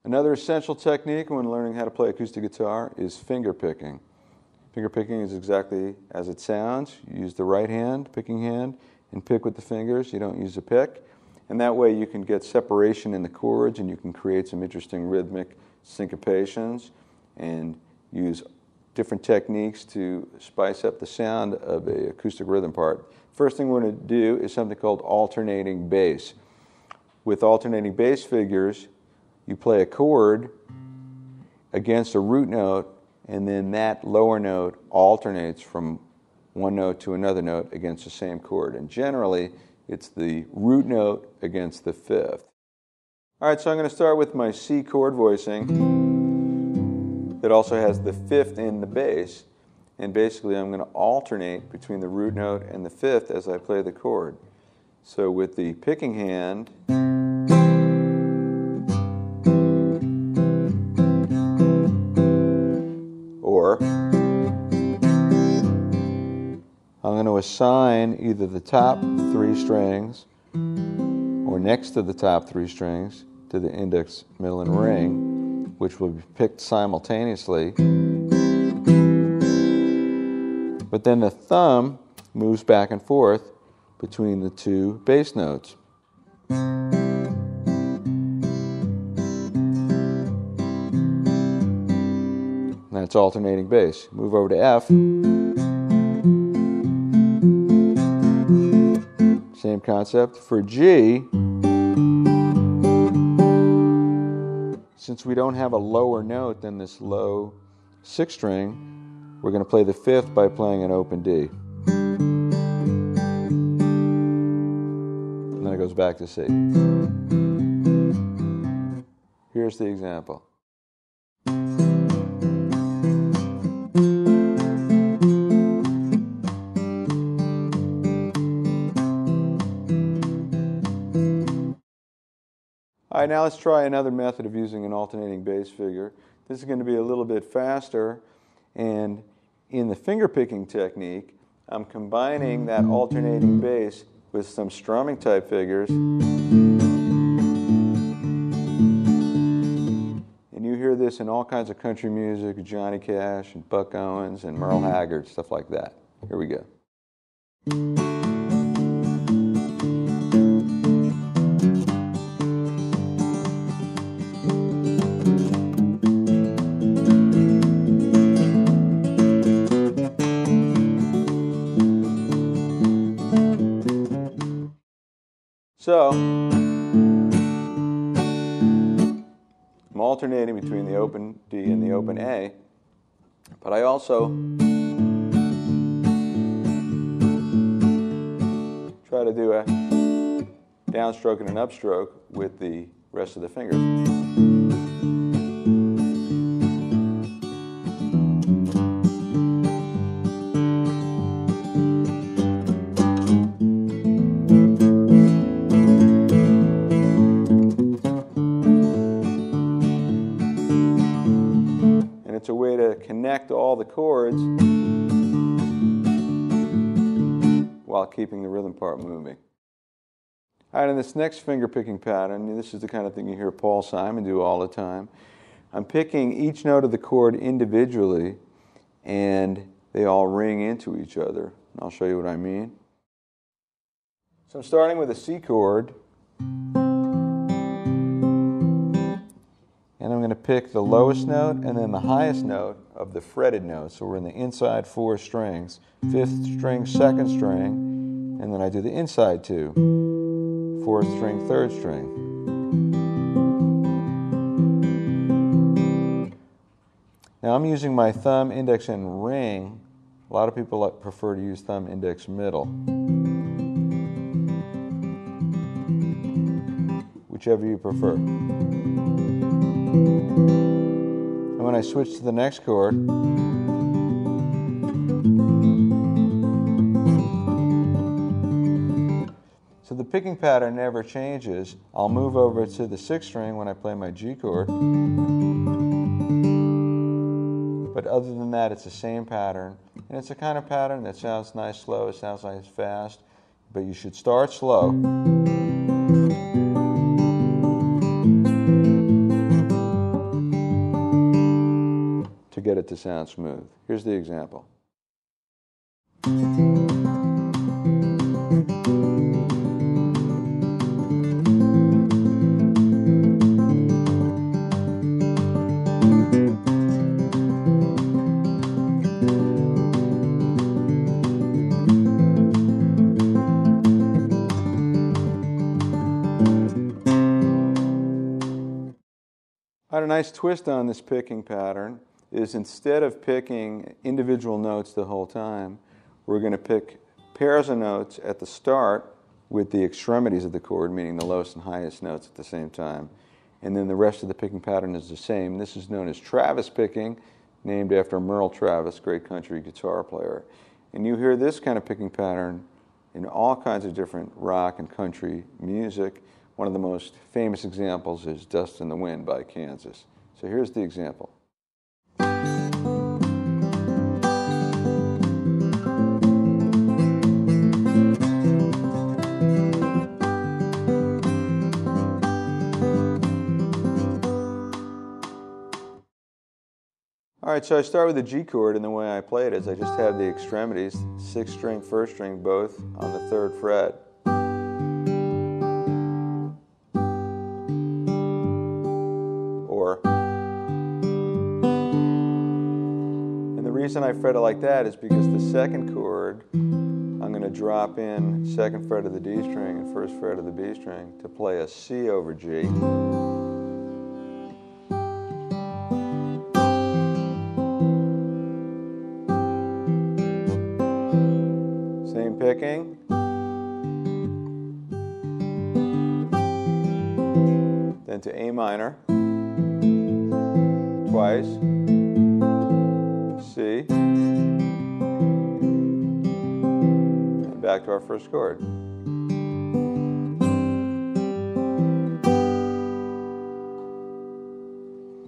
Another essential technique when learning how to play acoustic guitar is finger picking. Finger picking is exactly as it sounds. You use the right hand, picking hand, and pick with the fingers. You don't use a pick. And that way you can get separation in the chords and you can create some interesting rhythmic syncopations and use different techniques to spice up the sound of an acoustic rhythm part. First thing we're going to do is something called alternating bass. With alternating bass figures, you play a chord against a root note, and then that lower note alternates from one note to another note against the same chord. And generally, it's the root note against the fifth. All right, so I'm going to start with my C chord voicing that also has the fifth in the bass. And basically, I'm going to alternate between the root note and the fifth as I play the chord. So with the picking hand, or I'm going to assign either the top three strings or next to the top three strings to the index, middle, and ring, which will be picked simultaneously. But then the thumb moves back and forth between the two bass notes. That's alternating bass. Move over to F. Same concept. For G, since we don't have a lower note than this low sixth string, we're going to play the fifth by playing an open D. And then it goes back to C. Here's the example. All right, now let's try another method of using an alternating bass figure. This is going to be a little bit faster, and in the finger picking technique, I'm combining that alternating bass with some strumming type figures. And you hear this in all kinds of country music, Johnny Cash and Buck Owens and Merle Haggard, stuff like that. Here we go. So, I'm alternating between the open D and the open A, but I also try to do a downstroke and an upstroke with the rest of the fingers. It's a way to connect all the chords while keeping the rhythm part moving. All right, in this next finger picking pattern, this is the kind of thing you hear Paul Simon do all the time. I'm picking each note of the chord individually, and they all ring into each other. And I'll show you what I mean. So I'm starting with a C chord. And I'm going to pick the lowest note and then the highest note of the fretted note. So we're in the inside four strings. Fifth string, second string, and then I do the inside two. Fourth string, third string. Now I'm using my thumb, index, and ring. A lot of people prefer to use thumb, index, middle. Whichever you prefer. And when I switch to the next chord, so the picking pattern never changes. I'll move over to the sixth string when I play my G chord. But other than that, it's the same pattern. And it's a kind of pattern that sounds nice slow, it sounds nice fast, but you should start slow. get it to sound smooth. Here's the example. A nice twist on this picking pattern is instead of picking individual notes the whole time, we're going to pick pairs of notes at the start with the extremities of the chord, meaning the lowest and highest notes at the same time. And then the rest of the picking pattern is the same. This is known as Travis picking, named after Merle Travis, great country guitar player. And you hear this kind of picking pattern in all kinds of different rock and country music. One of the most famous examples is Dust in the Wind by Kansas. So here's the example. All right, so I start with the G chord, and the way I play it is I just have the extremities, 6th string, 1st string, both on the 3rd fret. And the reason I fret it like that is because the 2nd chord, I'm going to drop in 2nd fret of the D string and 1st fret of the B string to play a C over G. Same picking. Then to A minor. Twice. C. And back to our first chord.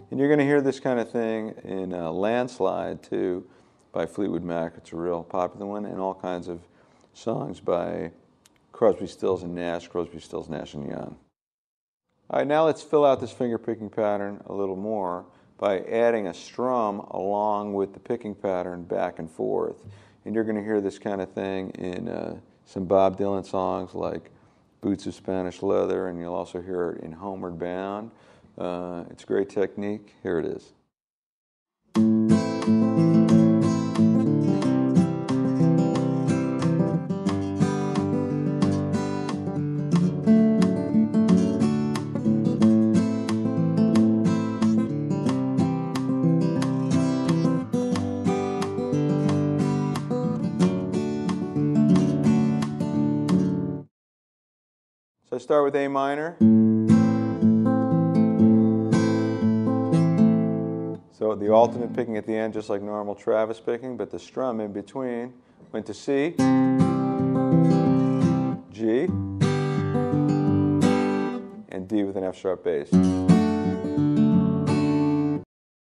And you're going to hear this kind of thing in Landslide, too, by Fleetwood Mac. It's a real popular one, and all kinds of songs by Crosby, Stills, and Nash, Crosby, Stills, Nash, and Young. All right, now let's fill out this finger picking pattern a little more by adding a strum along with the picking pattern back and forth. And you're going to hear this kind of thing in some Bob Dylan songs like Boots of Spanish Leather, and you'll also hear it in Homeward Bound. It's a great technique. Here it is. So I start with A minor. So the alternate picking at the end, just like normal Travis picking, but the strum in between went to C, G, and D with an F sharp bass.